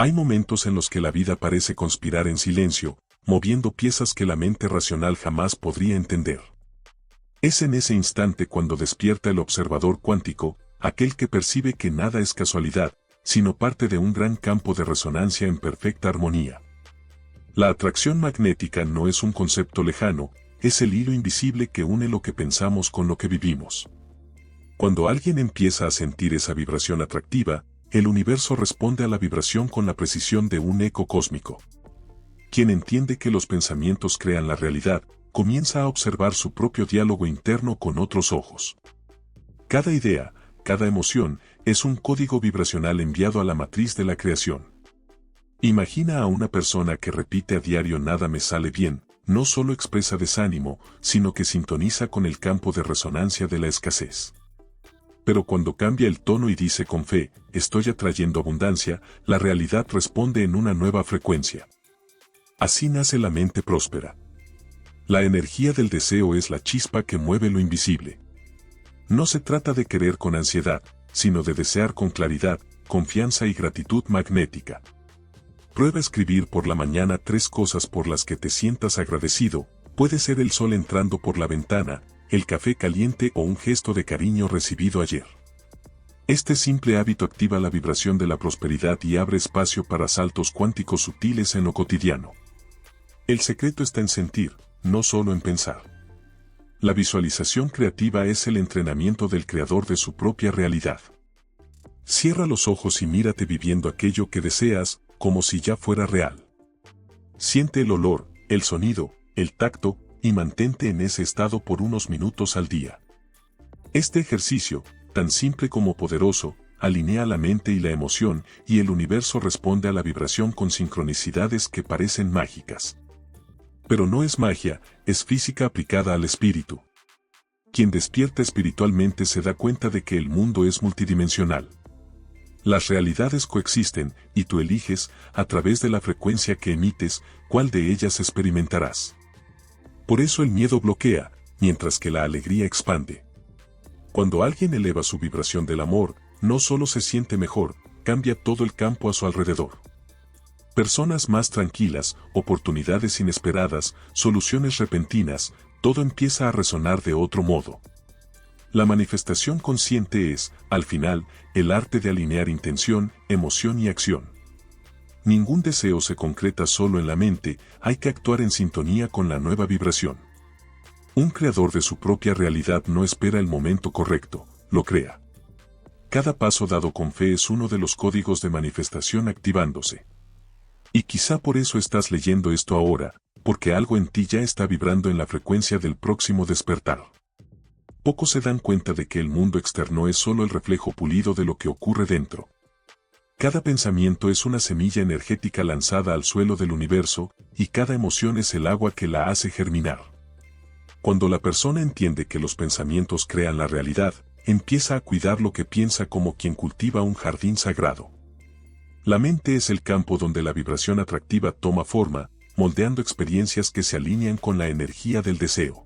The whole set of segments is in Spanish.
Hay momentos en los que la vida parece conspirar en silencio, moviendo piezas que la mente racional jamás podría entender. Es en ese instante cuando despierta el observador cuántico, aquel que percibe que nada es casualidad, sino parte de un gran campo de resonancia en perfecta armonía. La atracción magnética no es un concepto lejano, es el hilo invisible que une lo que pensamos con lo que vivimos. Cuando alguien empieza a sentir esa vibración atractiva, el universo responde a la vibración con la precisión de un eco cósmico. Quien entiende que los pensamientos crean la realidad, comienza a observar su propio diálogo interno con otros ojos. Cada idea, cada emoción, es un código vibracional enviado a la matriz de la creación. Imagina a una persona que repite a diario "nada me sale bien", no solo expresa desánimo, sino que sintoniza con el campo de resonancia de la escasez. Pero cuando cambia el tono y dice con fe, "estoy atrayendo abundancia", la realidad responde en una nueva frecuencia. Así nace la mente próspera. La energía del deseo es la chispa que mueve lo invisible. No se trata de querer con ansiedad, sino de desear con claridad, confianza y gratitud magnética. Prueba escribir por la mañana 3 cosas por las que te sientas agradecido. Puede ser el sol entrando por la ventana, el café caliente o un gesto de cariño recibido ayer. Este simple hábito activa la vibración de la prosperidad y abre espacio para saltos cuánticos sutiles en lo cotidiano. El secreto está en sentir, no solo en pensar. La visualización creativa es el entrenamiento del creador de su propia realidad. Cierra los ojos y mírate viviendo aquello que deseas, como si ya fuera real. Siente el olor, el sonido, el tacto, y mantente en ese estado por unos minutos al día. Este ejercicio, tan simple como poderoso, alinea la mente y la emoción, y el universo responde a la vibración con sincronicidades que parecen mágicas. Pero no es magia, es física aplicada al espíritu. Quien despierta espiritualmente se da cuenta de que el mundo es multidimensional. Las realidades coexisten, y tú eliges, a través de la frecuencia que emites, cuál de ellas experimentarás. Por eso el miedo bloquea, mientras que la alegría expande. Cuando alguien eleva su vibración del amor, no solo se siente mejor, cambia todo el campo a su alrededor. Personas más tranquilas, oportunidades inesperadas, soluciones repentinas, todo empieza a resonar de otro modo. La manifestación consciente es, al final, el arte de alinear intención, emoción y acción. Ningún deseo se concreta solo en la mente, hay que actuar en sintonía con la nueva vibración. Un creador de su propia realidad no espera el momento correcto, lo crea. Cada paso dado con fe es uno de los códigos de manifestación activándose. Y quizá por eso estás leyendo esto ahora, porque algo en ti ya está vibrando en la frecuencia del próximo despertar. Pocos se dan cuenta de que el mundo externo es solo el reflejo pulido de lo que ocurre dentro. Cada pensamiento es una semilla energética lanzada al suelo del universo, y cada emoción es el agua que la hace germinar. Cuando la persona entiende que los pensamientos crean la realidad, empieza a cuidar lo que piensa como quien cultiva un jardín sagrado. La mente es el campo donde la vibración atractiva toma forma, moldeando experiencias que se alinean con la energía del deseo.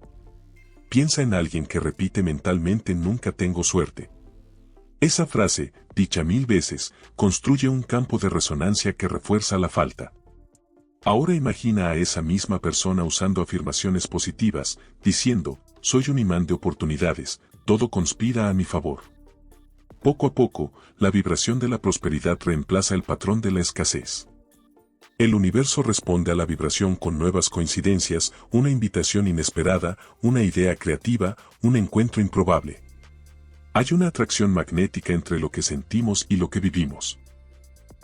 Piensa en alguien que repite mentalmente "nunca tengo suerte". Esa frase, dicha 1000 veces, construye un campo de resonancia que refuerza la falta. Ahora imagina a esa misma persona usando afirmaciones positivas, diciendo, "soy un imán de oportunidades, todo conspira a mi favor". Poco a poco, la vibración de la prosperidad reemplaza el patrón de la escasez. El universo responde a la vibración con nuevas coincidencias, una invitación inesperada, una idea creativa, un encuentro improbable. Hay una atracción magnética entre lo que sentimos y lo que vivimos.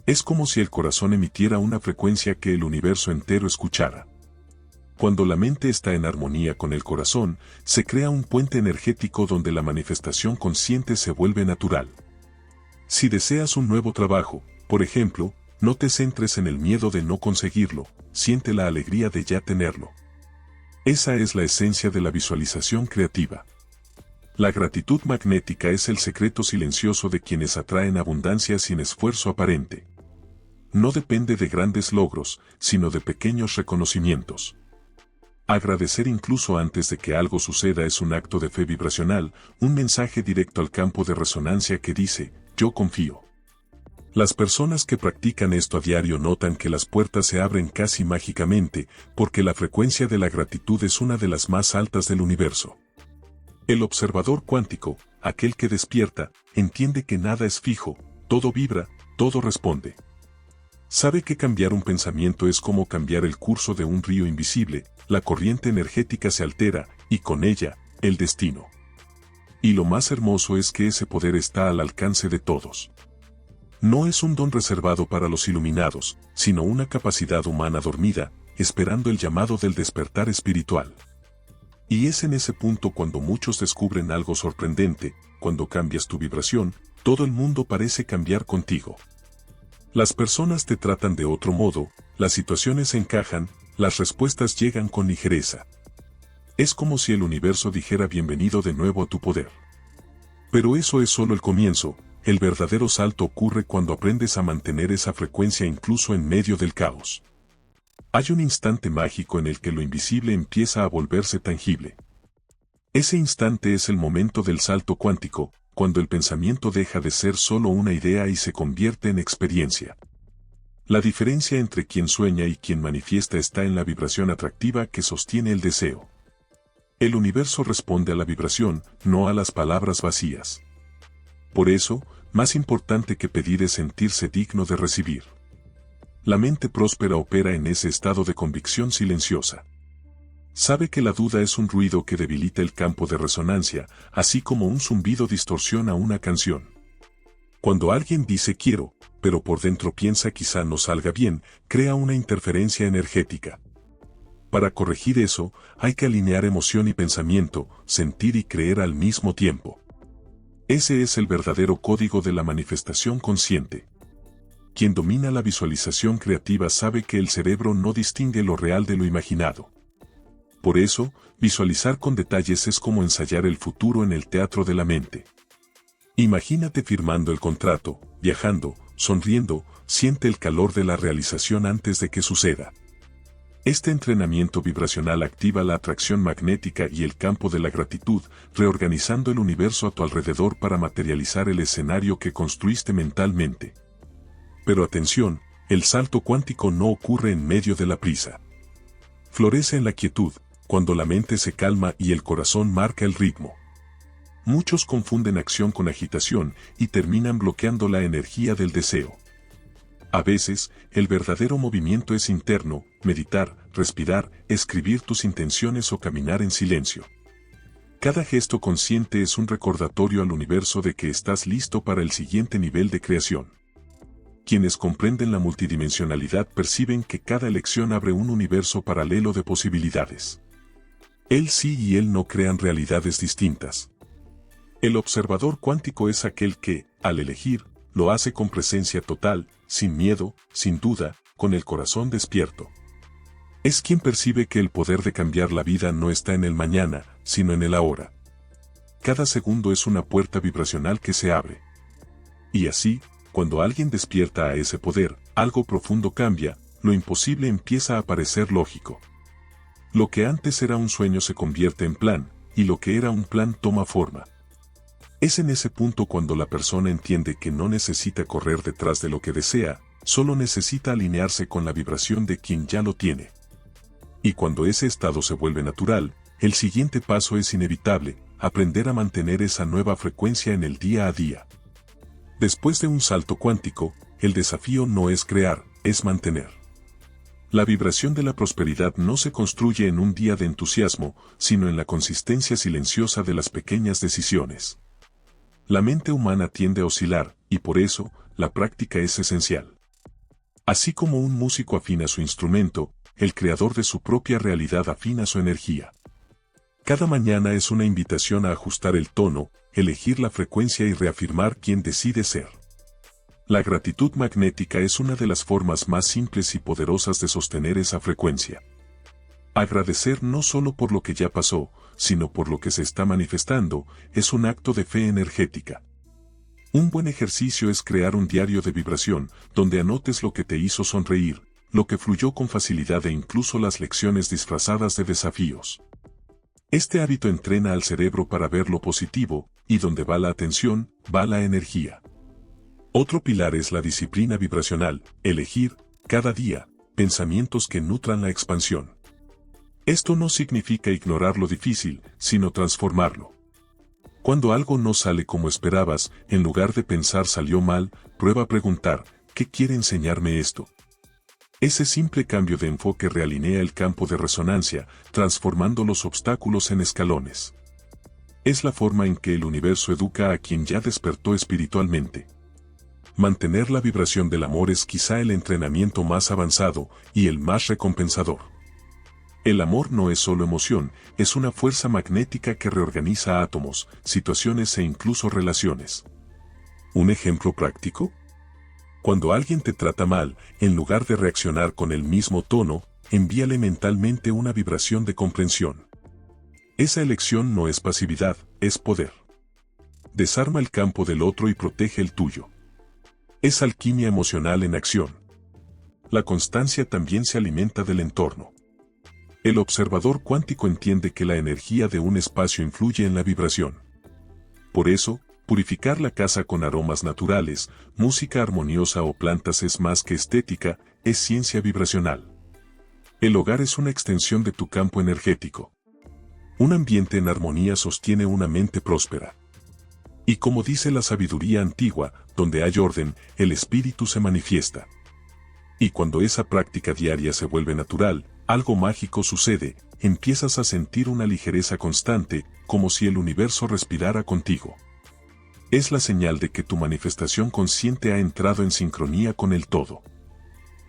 Es como si el corazón emitiera una frecuencia que el universo entero escuchara. Cuando la mente está en armonía con el corazón, se crea un puente energético donde la manifestación consciente se vuelve natural. Si deseas un nuevo trabajo, por ejemplo, no te centres en el miedo de no conseguirlo, siente la alegría de ya tenerlo. Esa es la esencia de la visualización creativa. La gratitud magnética es el secreto silencioso de quienes atraen abundancia sin esfuerzo aparente. No depende de grandes logros, sino de pequeños reconocimientos. Agradecer incluso antes de que algo suceda es un acto de fe vibracional, un mensaje directo al campo de resonancia que dice, "yo confío". Las personas que practican esto a diario notan que las puertas se abren casi mágicamente, porque la frecuencia de la gratitud es una de las más altas del universo. El observador cuántico, aquel que despierta, entiende que nada es fijo, todo vibra, todo responde. Sabe que cambiar un pensamiento es como cambiar el curso de un río invisible, la corriente energética se altera, y con ella, el destino. Y lo más hermoso es que ese poder está al alcance de todos. No es un don reservado para los iluminados, sino una capacidad humana dormida, esperando el llamado del despertar espiritual. Y es en ese punto cuando muchos descubren algo sorprendente, cuando cambias tu vibración, todo el mundo parece cambiar contigo. Las personas te tratan de otro modo, las situaciones encajan, las respuestas llegan con ligereza. Es como si el universo dijera bienvenido de nuevo a tu poder. Pero eso es solo el comienzo, el verdadero salto ocurre cuando aprendes a mantener esa frecuencia incluso en medio del caos. Hay un instante mágico en el que lo invisible empieza a volverse tangible. Ese instante es el momento del salto cuántico, cuando el pensamiento deja de ser solo una idea y se convierte en experiencia. La diferencia entre quien sueña y quien manifiesta está en la vibración atractiva que sostiene el deseo. El universo responde a la vibración, no a las palabras vacías. Por eso, más importante que pedir es sentirse digno de recibir. La mente próspera opera en ese estado de convicción silenciosa. Sabe que la duda es un ruido que debilita el campo de resonancia, así como un zumbido distorsiona una canción. Cuando alguien dice quiero, pero por dentro piensa quizá no salga bien, crea una interferencia energética. Para corregir eso, hay que alinear emoción y pensamiento, sentir y creer al mismo tiempo. Ese es el verdadero código de la manifestación consciente. Quien domina la visualización creativa sabe que el cerebro no distingue lo real de lo imaginado. Por eso, visualizar con detalles es como ensayar el futuro en el teatro de la mente. Imagínate firmando el contrato, viajando, sonriendo, siente el calor de la realización antes de que suceda. Este entrenamiento vibracional activa la atracción magnética y el campo de la gratitud, reorganizando el universo a tu alrededor para materializar el escenario que construiste mentalmente. Pero atención, el salto cuántico no ocurre en medio de la prisa. Florece en la quietud, cuando la mente se calma y el corazón marca el ritmo. Muchos confunden acción con agitación y terminan bloqueando la energía del deseo. A veces, el verdadero movimiento es interno, meditar, respirar, escribir tus intenciones o caminar en silencio. Cada gesto consciente es un recordatorio al universo de que estás listo para el siguiente nivel de creación. Quienes comprenden la multidimensionalidad perciben que cada elección abre un universo paralelo de posibilidades. El sí y el no crean realidades distintas. El observador cuántico es aquel que, al elegir, lo hace con presencia total, sin miedo, sin duda, con el corazón despierto. Es quien percibe que el poder de cambiar la vida no está en el mañana, sino en el ahora. Cada segundo es una puerta vibracional que se abre. Y así, cuando alguien despierta a ese poder, algo profundo cambia, lo imposible empieza a parecer lógico. Lo que antes era un sueño se convierte en plan, y lo que era un plan toma forma. Es en ese punto cuando la persona entiende que no necesita correr detrás de lo que desea, solo necesita alinearse con la vibración de quien ya lo tiene. Y cuando ese estado se vuelve natural, el siguiente paso es inevitable, aprender a mantener esa nueva frecuencia en el día a día. Después de un salto cuántico, el desafío no es crear, es mantener. La vibración de la prosperidad no se construye en un día de entusiasmo, sino en la consistencia silenciosa de las pequeñas decisiones. La mente humana tiende a oscilar, y por eso, la práctica es esencial. Así como un músico afina su instrumento, el creador de su propia realidad afina su energía. Cada mañana es una invitación a ajustar el tono, elegir la frecuencia y reafirmar quién decide ser. La gratitud magnética es una de las formas más simples y poderosas de sostener esa frecuencia. Agradecer no solo por lo que ya pasó, sino por lo que se está manifestando, es un acto de fe energética. Un buen ejercicio es crear un diario de vibración, donde anotes lo que te hizo sonreír, lo que fluyó con facilidad e incluso las lecciones disfrazadas de desafíos. Este hábito entrena al cerebro para ver lo positivo, y donde va la atención, va la energía. Otro pilar es la disciplina vibracional, elegir, cada día, pensamientos que nutran la expansión. Esto no significa ignorar lo difícil, sino transformarlo. Cuando algo no sale como esperabas, en lugar de pensar salió mal, prueba a preguntar, ¿qué quiere enseñarme esto? Ese simple cambio de enfoque realinea el campo de resonancia, transformando los obstáculos en escalones. Es la forma en que el universo educa a quien ya despertó espiritualmente. Mantener la vibración del amor es quizá el entrenamiento más avanzado y el más recompensador. El amor no es solo emoción, es una fuerza magnética que reorganiza átomos, situaciones e incluso relaciones. ¿Un ejemplo práctico? Cuando alguien te trata mal, en lugar de reaccionar con el mismo tono, envíale mentalmente una vibración de comprensión. Esa elección no es pasividad, es poder. Desarma el campo del otro y protege el tuyo. Es alquimia emocional en acción. La constancia también se alimenta del entorno. El observador cuántico entiende que la energía de un espacio influye en la vibración. Por eso, purificar la casa con aromas naturales, música armoniosa o plantas es más que estética, es ciencia vibracional. El hogar es una extensión de tu campo energético. Un ambiente en armonía sostiene una mente próspera. Y como dice la sabiduría antigua, donde hay orden, el espíritu se manifiesta. Y cuando esa práctica diaria se vuelve natural, algo mágico sucede, empiezas a sentir una ligereza constante, como si el universo respirara contigo. Es la señal de que tu manifestación consciente ha entrado en sincronía con el todo.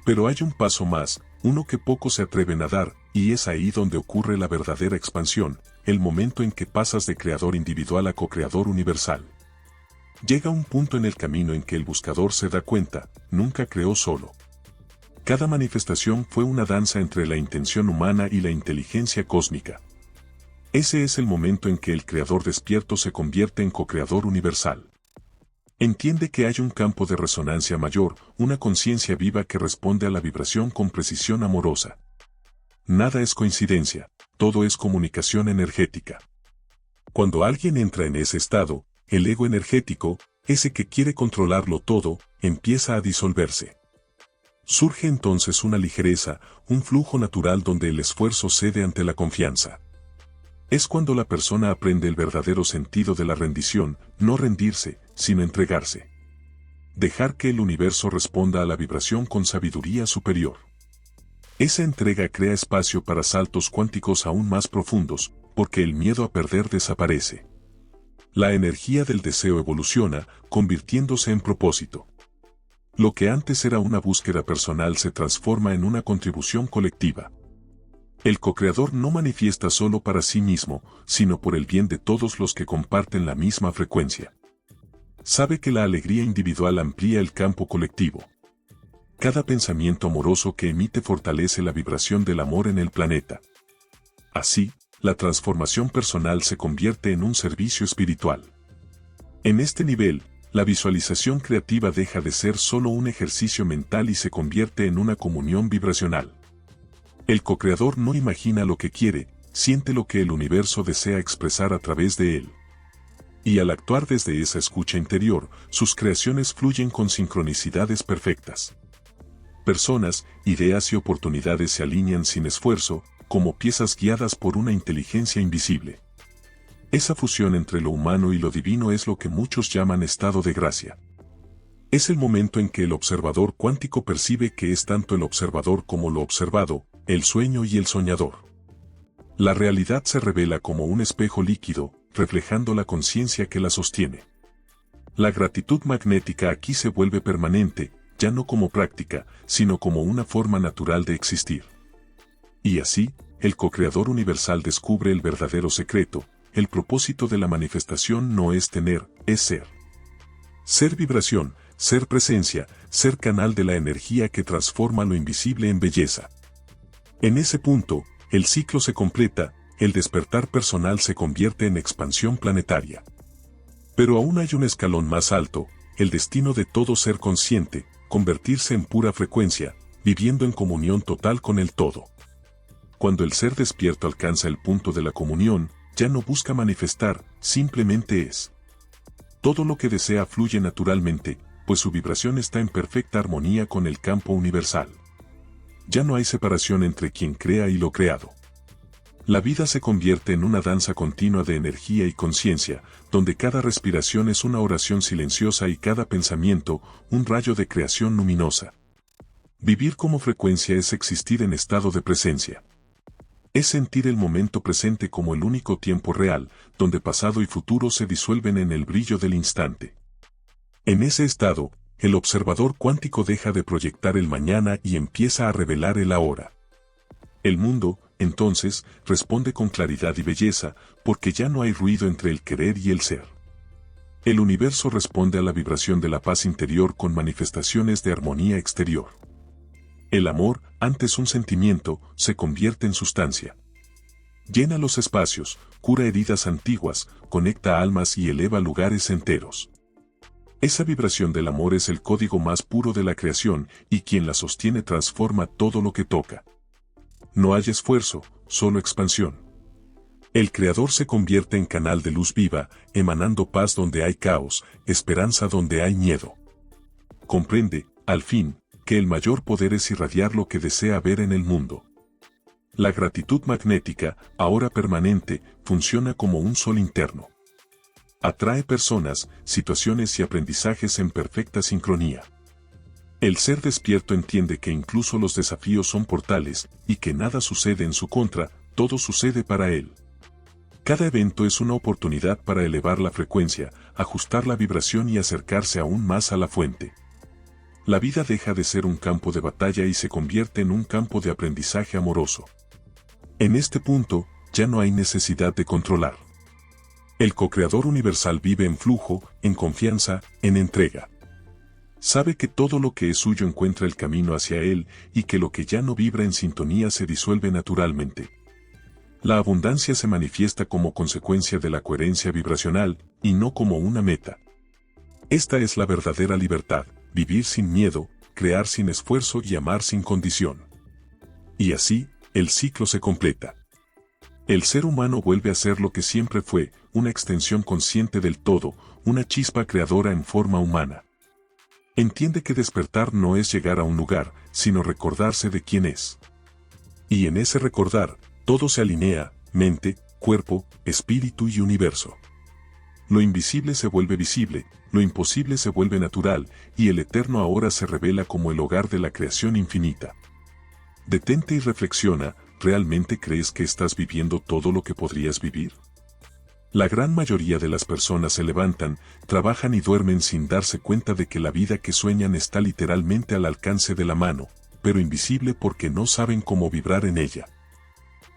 Pero hay un paso más, uno que pocos se atreven a dar, y es ahí donde ocurre la verdadera expansión, el momento en que pasas de creador individual a co-creador universal. Llega un punto en el camino en que el buscador se da cuenta, nunca creó solo. Cada manifestación fue una danza entre la intención humana y la inteligencia cósmica. Ese es el momento en que el creador despierto se convierte en co-creador universal. Entiende que hay un campo de resonancia mayor, una conciencia viva que responde a la vibración con precisión amorosa. Nada es coincidencia, todo es comunicación energética. Cuando alguien entra en ese estado, el ego energético, ese que quiere controlarlo todo, empieza a disolverse. Surge entonces una ligereza, un flujo natural donde el esfuerzo cede ante la confianza. Es cuando la persona aprende el verdadero sentido de la rendición, no rendirse, sino entregarse. Dejar que el universo responda a la vibración con sabiduría superior. Esa entrega crea espacio para saltos cuánticos aún más profundos, porque el miedo a perder desaparece. La energía del deseo evoluciona, convirtiéndose en propósito. Lo que antes era una búsqueda personal se transforma en una contribución colectiva. El co-creador no manifiesta solo para sí mismo, sino por el bien de todos los que comparten la misma frecuencia. Sabe que la alegría individual amplía el campo colectivo. Cada pensamiento amoroso que emite fortalece la vibración del amor en el planeta. Así, la transformación personal se convierte en un servicio espiritual. En este nivel, la visualización creativa deja de ser solo un ejercicio mental y se convierte en una comunión vibracional. El co-creador no imagina lo que quiere, siente lo que el universo desea expresar a través de él. Y al actuar desde esa escucha interior, sus creaciones fluyen con sincronicidades perfectas. Personas, ideas y oportunidades se alinean sin esfuerzo, como piezas guiadas por una inteligencia invisible. Esa fusión entre lo humano y lo divino es lo que muchos llaman estado de gracia. Es el momento en que el observador cuántico percibe que es tanto el observador como lo observado, el sueño y el soñador. La realidad se revela como un espejo líquido, reflejando la conciencia que la sostiene. La gratitud magnética aquí se vuelve permanente, ya no como práctica, sino como una forma natural de existir. Y así, el co-creador universal descubre el verdadero secreto. El propósito de la manifestación no es tener, es ser. Ser vibración, ser presencia, ser canal de la energía que transforma lo invisible en belleza. En ese punto, el ciclo se completa, el despertar personal se convierte en expansión planetaria. Pero aún hay un escalón más alto, el destino de todo ser consciente, convertirse en pura frecuencia, viviendo en comunión total con el todo. Cuando el ser despierto alcanza el punto de la comunión, ya no busca manifestar, simplemente es. Todo lo que desea fluye naturalmente, pues su vibración está en perfecta armonía con el campo universal. Ya no hay separación entre quien crea y lo creado. La vida se convierte en una danza continua de energía y conciencia, donde cada respiración es una oración silenciosa y cada pensamiento, un rayo de creación luminosa. Vivir como frecuencia es existir en estado de presencia. Es sentir el momento presente como el único tiempo real, donde pasado y futuro se disuelven en el brillo del instante. En ese estado, el observador cuántico deja de proyectar el mañana y empieza a revelar el ahora. El mundo, entonces, responde con claridad y belleza, porque ya no hay ruido entre el querer y el ser. El universo responde a la vibración de la paz interior con manifestaciones de armonía exterior. El amor, antes un sentimiento, se convierte en sustancia. Llena los espacios, cura heridas antiguas, conecta almas y eleva lugares enteros. Esa vibración del amor es el código más puro de la creación, y quien la sostiene transforma todo lo que toca. No hay esfuerzo, solo expansión. El Creador se convierte en canal de luz viva, emanando paz donde hay caos, esperanza donde hay miedo. Comprende, al fin, que el mayor poder es irradiar lo que desea ver en el mundo. La gratitud magnética, ahora permanente, funciona como un sol interno. Atrae personas, situaciones y aprendizajes en perfecta sincronía. El ser despierto entiende que incluso los desafíos son portales, y que nada sucede en su contra, todo sucede para él. Cada evento es una oportunidad para elevar la frecuencia, ajustar la vibración y acercarse aún más a la fuente. La vida deja de ser un campo de batalla y se convierte en un campo de aprendizaje amoroso. En este punto, ya no hay necesidad de controlar. El co-creador universal vive en flujo, en confianza, en entrega. Sabe que todo lo que es suyo encuentra el camino hacia él, y que lo que ya no vibra en sintonía se disuelve naturalmente. La abundancia se manifiesta como consecuencia de la coherencia vibracional, y no como una meta. Esta es la verdadera libertad, vivir sin miedo, crear sin esfuerzo y amar sin condición. Y así, el ciclo se completa. El ser humano vuelve a ser lo que siempre fue, una extensión consciente del todo, una chispa creadora en forma humana. Entiende que despertar no es llegar a un lugar, sino recordarse de quién es. Y en ese recordar, todo se alinea, mente, cuerpo, espíritu y universo. Lo invisible se vuelve visible, lo imposible se vuelve natural, y el eterno ahora se revela como el hogar de la creación infinita. Detente y reflexiona, ¿realmente crees que estás viviendo todo lo que podrías vivir? La gran mayoría de las personas se levantan, trabajan y duermen sin darse cuenta de que la vida que sueñan está literalmente al alcance de la mano, pero invisible porque no saben cómo vibrar en ella.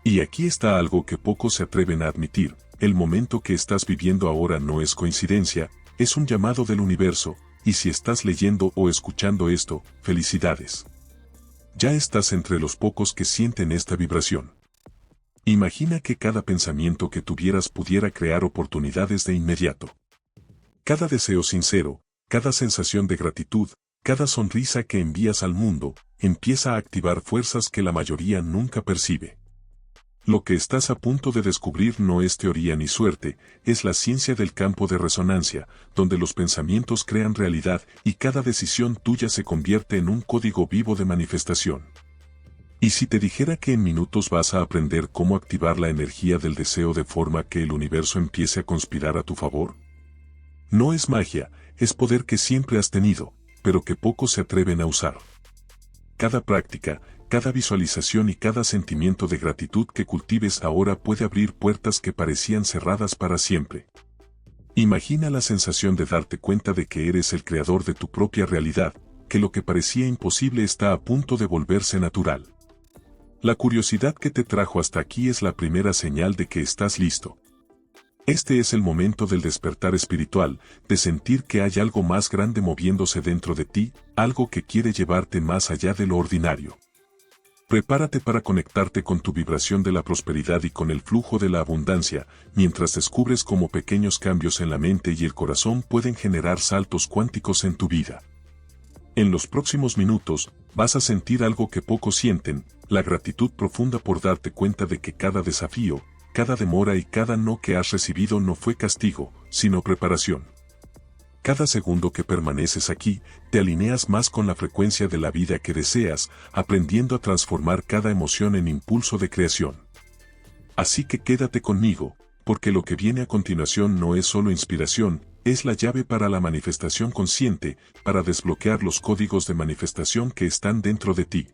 Y aquí está algo que pocos se atreven a admitir: el momento que estás viviendo ahora no es coincidencia, es un llamado del universo, y si estás leyendo o escuchando esto, felicidades. Ya estás entre los pocos que sienten esta vibración. Imagina que cada pensamiento que tuvieras pudiera crear oportunidades de inmediato. Cada deseo sincero, cada sensación de gratitud, cada sonrisa que envías al mundo, empieza a activar fuerzas que la mayoría nunca percibe. Lo que estás a punto de descubrir no es teoría ni suerte, es la ciencia del campo de resonancia, donde los pensamientos crean realidad y cada decisión tuya se convierte en un código vivo de manifestación. ¿Y si te dijera que en minutos vas a aprender cómo activar la energía del deseo de forma que el universo empiece a conspirar a tu favor? No es magia, es poder que siempre has tenido, pero que pocos se atreven a usar. Cada práctica, cada visualización y cada sentimiento de gratitud que cultives ahora puede abrir puertas que parecían cerradas para siempre. Imagina la sensación de darte cuenta de que eres el creador de tu propia realidad, que lo que parecía imposible está a punto de volverse natural. La curiosidad que te trajo hasta aquí es la primera señal de que estás listo. Este es el momento del despertar espiritual, de sentir que hay algo más grande moviéndose dentro de ti, algo que quiere llevarte más allá de lo ordinario. Prepárate para conectarte con tu vibración de la prosperidad y con el flujo de la abundancia, mientras descubres cómo pequeños cambios en la mente y el corazón pueden generar saltos cuánticos en tu vida. En los próximos minutos, vas a sentir algo que pocos sienten, la gratitud profunda por darte cuenta de que cada desafío, cada demora y cada no que has recibido no fue castigo, sino preparación. Cada segundo que permaneces aquí, te alineas más con la frecuencia de la vida que deseas, aprendiendo a transformar cada emoción en impulso de creación. Así que quédate conmigo, porque lo que viene a continuación no es solo inspiración, es la llave para la manifestación consciente, para desbloquear los códigos de manifestación que están dentro de ti.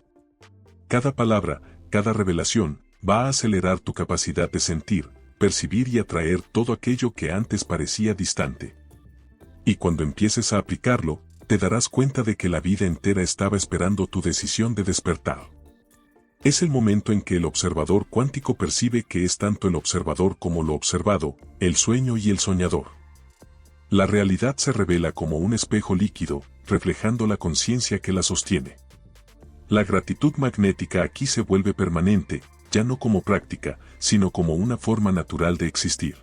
Cada palabra, cada revelación, va a acelerar tu capacidad de sentir, percibir y atraer todo aquello que antes parecía distante. Y cuando empieces a aplicarlo, te darás cuenta de que la vida entera estaba esperando tu decisión de despertar. Es el momento en que el observador cuántico percibe que es tanto el observador como lo observado, el sueño y el soñador. La realidad se revela como un espejo líquido, reflejando la conciencia que la sostiene. La gratitud magnética aquí se vuelve permanente, ya no como práctica, sino como una forma natural de existir.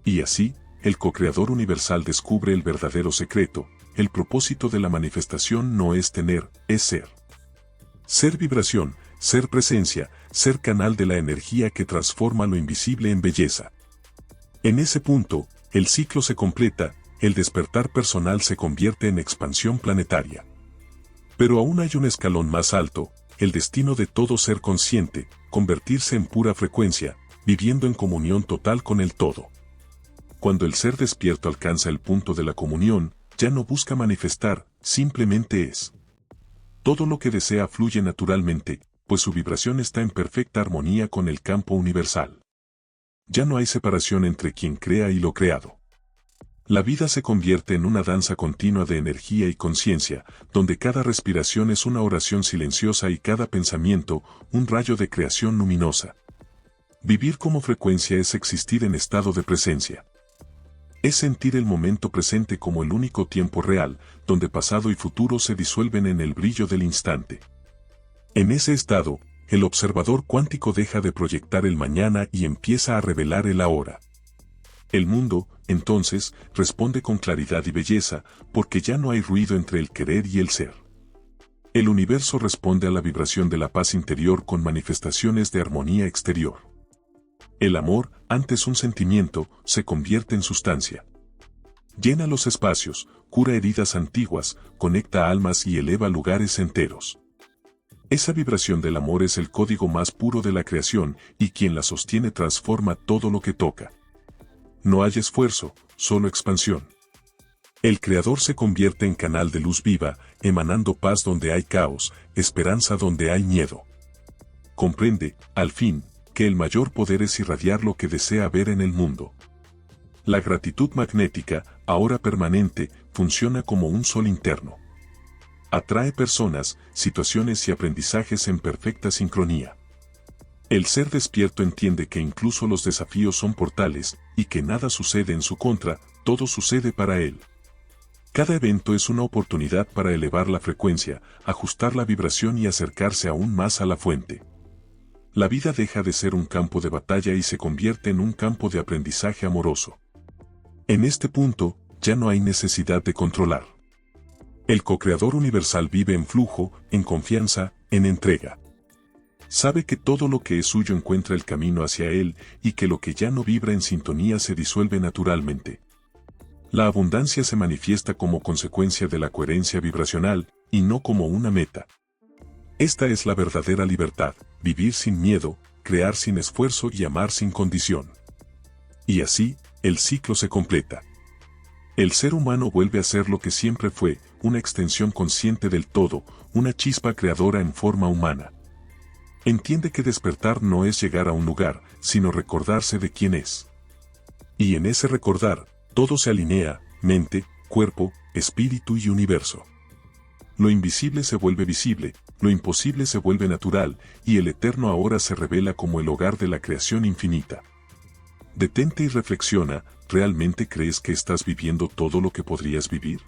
Y así, el co-creador universal descubre el verdadero secreto: el propósito de la manifestación no es tener, es ser. Ser vibración, ser presencia, ser canal de la energía que transforma lo invisible en belleza. En ese punto, el ciclo se completa, el despertar personal se convierte en expansión planetaria. Pero aún hay un escalón más alto, el destino de todo ser consciente, convertirse en pura frecuencia, viviendo en comunión total con el todo. Cuando el ser despierto alcanza el punto de la comunión, ya no busca manifestar, simplemente es. Todo lo que desea fluye naturalmente, pues su vibración está en perfecta armonía con el campo universal. Ya no hay separación entre quien crea y lo creado. La vida se convierte en una danza continua de energía y conciencia, donde cada respiración es una oración silenciosa y cada pensamiento, un rayo de creación luminosa. Vivir como frecuencia es existir en estado de presencia. Es sentir el momento presente como el único tiempo real, donde pasado y futuro se disuelven en el brillo del instante. En ese estado, el observador cuántico deja de proyectar el mañana y empieza a revelar el ahora. El mundo, entonces, responde con claridad y belleza, porque ya no hay ruido entre el querer y el ser. El universo responde a la vibración de la paz interior con manifestaciones de armonía exterior. El amor, antes un sentimiento, se convierte en sustancia. Llena los espacios, cura heridas antiguas, conecta almas y eleva lugares enteros. Esa vibración del amor es el código más puro de la creación, y quien la sostiene transforma todo lo que toca. No hay esfuerzo, solo expansión. El Creador se convierte en canal de luz viva, emanando paz donde hay caos, esperanza donde hay miedo. Comprende, al fin, que el mayor poder es irradiar lo que desea ver en el mundo. La gratitud magnética, ahora permanente, funciona como un sol interno. Atrae personas, situaciones y aprendizajes en perfecta sincronía. El ser despierto entiende que incluso los desafíos son portales, y que nada sucede en su contra, todo sucede para él. Cada evento es una oportunidad para elevar la frecuencia, ajustar la vibración y acercarse aún más a la fuente. La vida deja de ser un campo de batalla y se convierte en un campo de aprendizaje amoroso. En este punto, ya no hay necesidad de controlar. El co-creador universal vive en flujo, en confianza, en entrega. Sabe que todo lo que es suyo encuentra el camino hacia él, y que lo que ya no vibra en sintonía se disuelve naturalmente. La abundancia se manifiesta como consecuencia de la coherencia vibracional, y no como una meta. Esta es la verdadera libertad: vivir sin miedo, crear sin esfuerzo y amar sin condición. Y así, el ciclo se completa. El ser humano vuelve a ser lo que siempre fue, una extensión consciente del todo, una chispa creadora en forma humana. Entiende que despertar no es llegar a un lugar, sino recordarse de quién es. Y en ese recordar, todo se alinea: mente, cuerpo, espíritu y universo. Lo invisible se vuelve visible, lo imposible se vuelve natural, y el eterno ahora se revela como el hogar de la creación infinita. Detente y reflexiona: ¿realmente crees que estás viviendo todo lo que podrías vivir?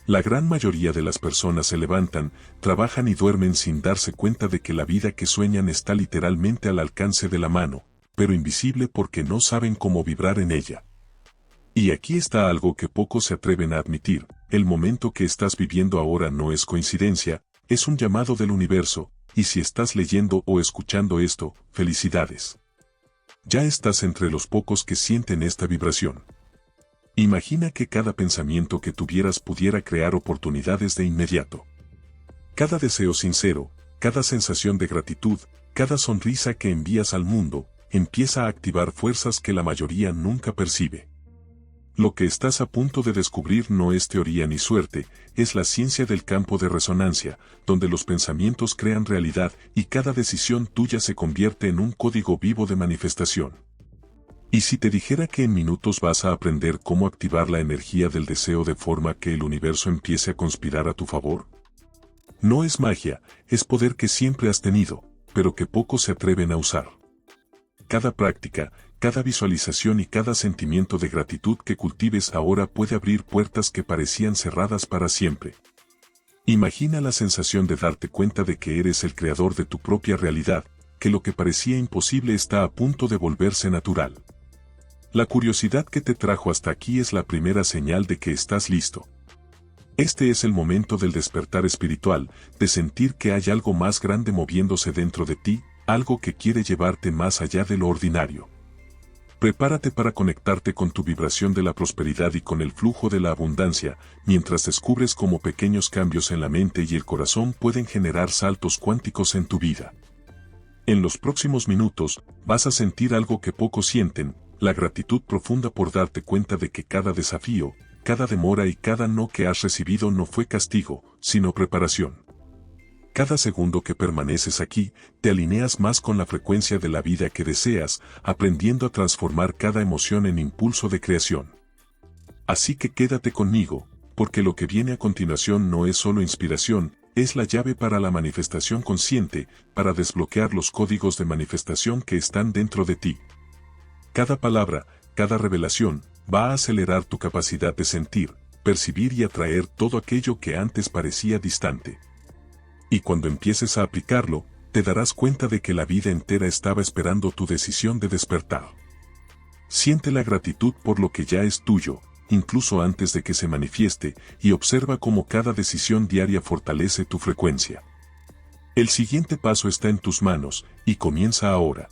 La gran mayoría de las personas se levantan, trabajan y duermen sin darse cuenta de que la vida que sueñan está literalmente al alcance de la mano, pero invisible porque no saben cómo vibrar en ella. Y aquí está algo que pocos se atreven a admitir: el momento que estás viviendo ahora no es coincidencia, es un llamado del universo, y si estás leyendo o escuchando esto, felicidades. Ya estás entre los pocos que sienten esta vibración. Imagina que cada pensamiento que tuvieras pudiera crear oportunidades de inmediato. Cada deseo sincero, cada sensación de gratitud, cada sonrisa que envías al mundo, empieza a activar fuerzas que la mayoría nunca percibe. Lo que estás a punto de descubrir no es teoría ni suerte, es la ciencia del campo de resonancia, donde los pensamientos crean realidad y cada decisión tuya se convierte en un código vivo de manifestación. ¿Y si te dijera que en minutos vas a aprender cómo activar la energía del deseo de forma que el universo empiece a conspirar a tu favor? No es magia, es poder que siempre has tenido, pero que pocos se atreven a usar. Cada práctica, cada visualización y cada sentimiento de gratitud que cultives ahora puede abrir puertas que parecían cerradas para siempre. Imagina la sensación de darte cuenta de que eres el creador de tu propia realidad, que lo que parecía imposible está a punto de volverse natural. La curiosidad que te trajo hasta aquí es la primera señal de que estás listo. Este es el momento del despertar espiritual, de sentir que hay algo más grande moviéndose dentro de ti, algo que quiere llevarte más allá de lo ordinario. Prepárate para conectarte con tu vibración de la prosperidad y con el flujo de la abundancia, mientras descubres cómo pequeños cambios en la mente y el corazón pueden generar saltos cuánticos en tu vida. En los próximos minutos, vas a sentir algo que pocos sienten, la gratitud profunda por darte cuenta de que cada desafío, cada demora y cada no que has recibido no fue castigo, sino preparación. Cada segundo que permaneces aquí, te alineas más con la frecuencia de la vida que deseas, aprendiendo a transformar cada emoción en impulso de creación. Así que quédate conmigo, porque lo que viene a continuación no es solo inspiración, es la llave para la manifestación consciente, para desbloquear los códigos de manifestación que están dentro de ti. Cada palabra, cada revelación, va a acelerar tu capacidad de sentir, percibir y atraer todo aquello que antes parecía distante. Y cuando empieces a aplicarlo, te darás cuenta de que la vida entera estaba esperando tu decisión de despertar. Siente la gratitud por lo que ya es tuyo, incluso antes de que se manifieste, y observa cómo cada decisión diaria fortalece tu frecuencia. El siguiente paso está en tus manos, y comienza ahora.